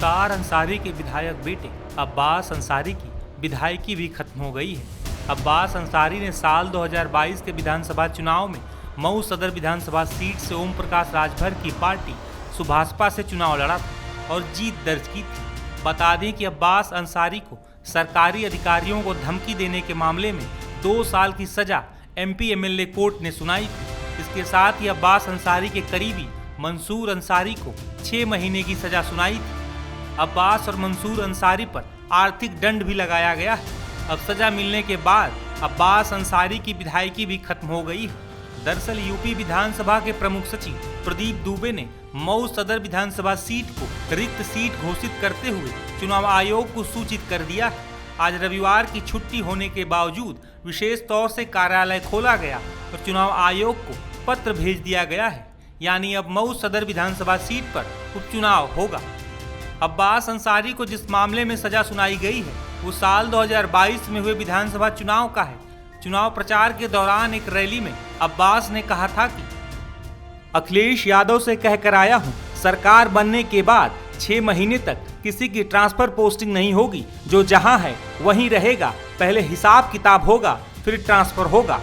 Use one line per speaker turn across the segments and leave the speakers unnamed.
मुख्तार अंसारी के विधायक बेटे अब्बास अंसारी की विधायकी भी खत्म हो गई है। अब्बास अंसारी ने साल 2022 के विधानसभा चुनाव में मऊ सदर विधानसभा सीट से ओम प्रकाश राजभर की पार्टी सुभाषपा से चुनाव लड़ा था और जीत दर्ज की थी। बता दें कि अब्बास अंसारी को सरकारी अधिकारियों को धमकी देने के मामले में 2 साल की सजा MP MLA कोर्ट ने सुनाई थी। इसके साथ ही अब्बास अंसारी के करीबी मंसूर अंसारी को 6 महीने की सजा सुनाई थी। अब्बास और मंसूर अंसारी पर आर्थिक दंड भी लगाया गया है। अब सजा मिलने के बाद अब्बास अंसारी की विधायकी भी खत्म हो गई है। दरअसल यूपी विधानसभा के प्रमुख सचिव प्रदीप दुबे ने मऊ सदर विधानसभा सीट को रिक्त सीट घोषित करते हुए चुनाव आयोग को सूचित कर दिया है। आज रविवार की छुट्टी होने के बावजूद विशेष तौर से कार्यालय खोला गया और चुनाव आयोग को पत्र भेज दिया गया है। यानी अब मऊ सदर विधानसभा सीट पर उपचुनाव होगा। अब्बास अंसारी को जिस मामले में सजा सुनाई गई है वो साल 2022 में हुए विधानसभा चुनाव का है। चुनाव प्रचार के दौरान एक रैली में अब्बास ने कहा था कि अखिलेश यादव से कहकर आया हूं, सरकार बनने के बाद 6 महीने तक किसी की ट्रांसफर पोस्टिंग नहीं होगी, जो जहां है वहीं रहेगा, पहले हिसाब किताब होगा फिर ट्रांसफर होगा।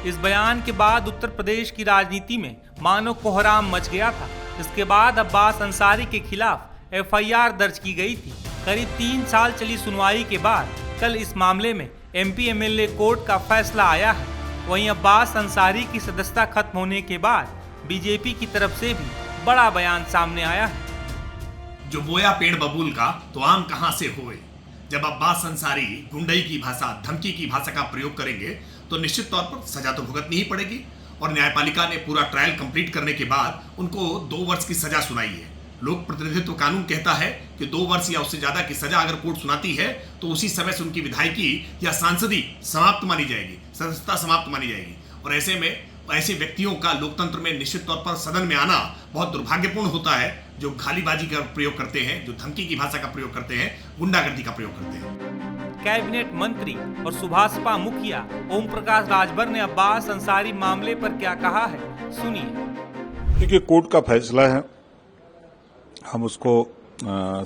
इस बयान के बाद उत्तर प्रदेश की राजनीति में मानो कोहराम मच गया था। इसके बाद अब्बास अंसारी के खिलाफ FIR दर्ज की गई थी। करीब 3 साल चली सुनवाई के बाद कल इस मामले में MP MLA कोर्ट का फैसला आया है। वहीं अब्बास अंसारी की सदस्यता खत्म होने के बाद बीजेपी की तरफ से भी बड़ा बयान सामने आया है।
जो बोया पेड़ बबूल का तो आम कहां से होए। जब अब्बास अंसारी गुंडई की भाषा, धमकी की भाषा का प्रयोग करेंगे तो निश्चित तौर पर सजा तो भुगतनी ही पड़ेगी। और न्यायपालिका ने पूरा ट्रायल कंप्लीट करने के बाद उनको 2 वर्ष की सजा सुनाई है। लोक प्रतिनिधित्व कानून कहता है कि 2 वर्ष या उससे ज्यादा की सजा अगर कोर्ट सुनाती है तो उसी समय से उनकी विधायकी या सांसदी समाप्त मानी जाएगी, सदस्यता समाप्त मानी जाएगी। और ऐसे में ऐसे व्यक्तियों का लोकतंत्र में निश्चित तौर पर सदन में आना बहुत दुर्भाग्यपूर्ण होता है, जो गालीबाजी का प्रयोग करते हैं, जो धमकी की भाषा का प्रयोग करते हैं, गुंडागर्दी का प्रयोग करते हैं।
कैबिनेट मंत्री और सुभाषपा मुखिया ओम प्रकाश राजभर ने अब्बास अंसारी मामले पर क्या कहा है, सुनिए।
देखिए, कोर्ट का फैसला है, हम उसको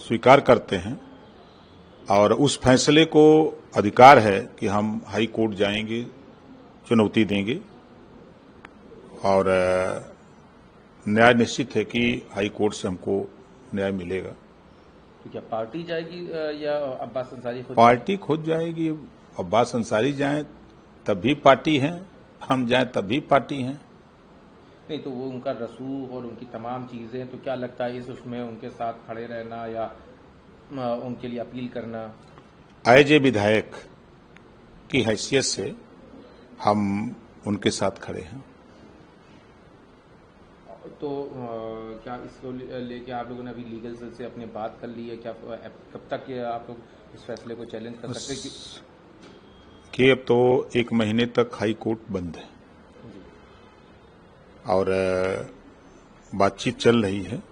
स्वीकार करते हैं और उस फैसले को अधिकार है कि हम हाई कोर्ट जाएंगे, चुनौती देंगे और न्याय निश्चित है कि हाई कोर्ट से हमको न्याय मिलेगा।
तो क्या पार्टी जाएगी या अब्बास अंसारी खुद?
पार्टी खुद जाएगी। अब्बास अंसारी जाएं तब भी पार्टी है, हम जाएं तब भी पार्टी है।
नहीं तो वो उनका रसूख और उनकी तमाम चीजें, तो क्या लगता है इस उसमें उनके साथ खड़े रहना या उनके लिए अपील करना?
एज ए विधायक की हैसियत से हम उनके साथ खड़े हैं।
तो क्या इसको लेके आप लोगों ने अभी लीगल सेल से अपनी बात कर ली है? क्या कब तक आप लोग इस फैसले को चैलेंज कर सकते हैं
कि अब तो 1 महीने तक हाई कोर्ट बंद है और बातचीत चल रही है,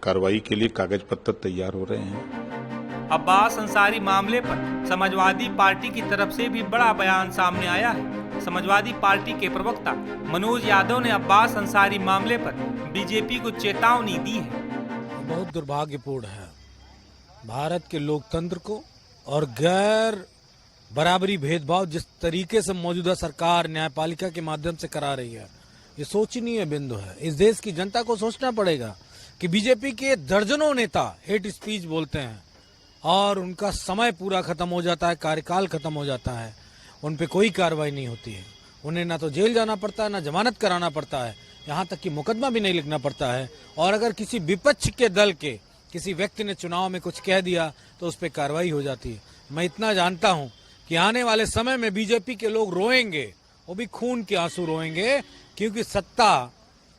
कार्रवाई के लिए कागज पत्र तैयार हो रहे हैं।
अब्बास अंसारी मामले पर समाजवादी पार्टी की तरफ से भी बड़ा बयान सामने आया है। समाजवादी पार्टी के प्रवक्ता मनोज यादव ने अब्बास अंसारी मामले पर बीजेपी को चेतावनी दी है।
बहुत दुर्भाग्यपूर्ण है भारत के लोकतंत्र को और गैर बराबरी भेदभाव जिस तरीके से मौजूदा सरकार न्यायपालिका के माध्यम से करा रही है, ये सोचनीय बिंदु है। इस देश की जनता को सोचना पड़ेगा कि बीजेपी के दर्जनों नेता हेट स्पीच बोलते हैं और उनका समय पूरा खत्म हो जाता है, कार्यकाल खत्म हो जाता है, उन पे कोई कार्रवाई नहीं होती है। उन्हें ना तो जेल जाना पड़ता है, ना जमानत कराना पड़ता है, यहाँ तक कि मुकदमा भी नहीं लिखना पड़ता है। और अगर किसी विपक्ष के दल के किसी व्यक्ति ने चुनाव में कुछ कह दिया तो उस पर कार्रवाई हो जाती है। मैं इतना जानता हूँ कि आने वाले समय में बीजेपी के लोग रोएंगे, वो भी खून के आंसू रोएंगे, क्योंकि सत्ता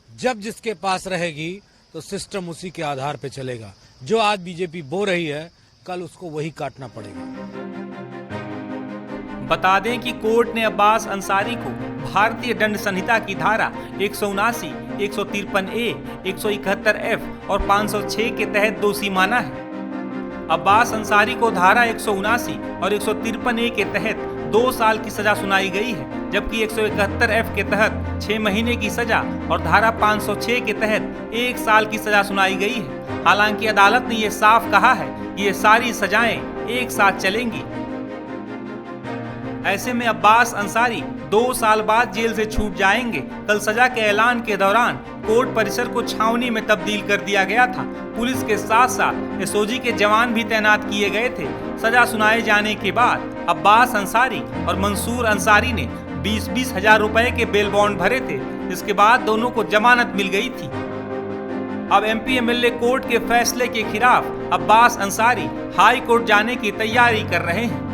जब जिसके पास रहेगी तो सिस्टम उसी के आधार पे चलेगा। जो आज बीजेपी बो रही है, कल उसको वही काटना पड़ेगा।
बता दें कि कोर्ट ने अब्बास अंसारी को भारतीय दंड संहिता की धारा 179, 153A, 171F और 506 के तहत दोषी माना है। अब्बास अंसारी को धारा 179 और 153A के तहत 2 साल की सजा सुनाई गई है। जबकि 171F के तहत 6 महीने की सजा और धारा 506 के तहत 1 साल की सजा सुनाई गई है। हालांकि अदालत ने यह साफ कहा है कि ये सारी सजाएं एक साथ चलेंगी। ऐसे में अब्बास अंसारी 2 साल बाद जेल से छूट जाएंगे। कल सजा के ऐलान के दौरान कोर्ट परिसर को छावनी में तब्दील कर दिया गया था। पुलिस के साथ साथ एसओजी के जवान भी तैनात किए गए थे। सजा सुनाए जाने के बाद अब्बास अंसारी और मंसूर अंसारी ने 20-20 हजार रुपए के बेल बॉन्ड भरे थे, जिसके बाद दोनों को जमानत मिल गई थी। अब एमपी एमएलए कोर्ट के फैसले के खिलाफ अब्बास अंसारी हाई कोर्ट जाने की तैयारी कर रहे हैं।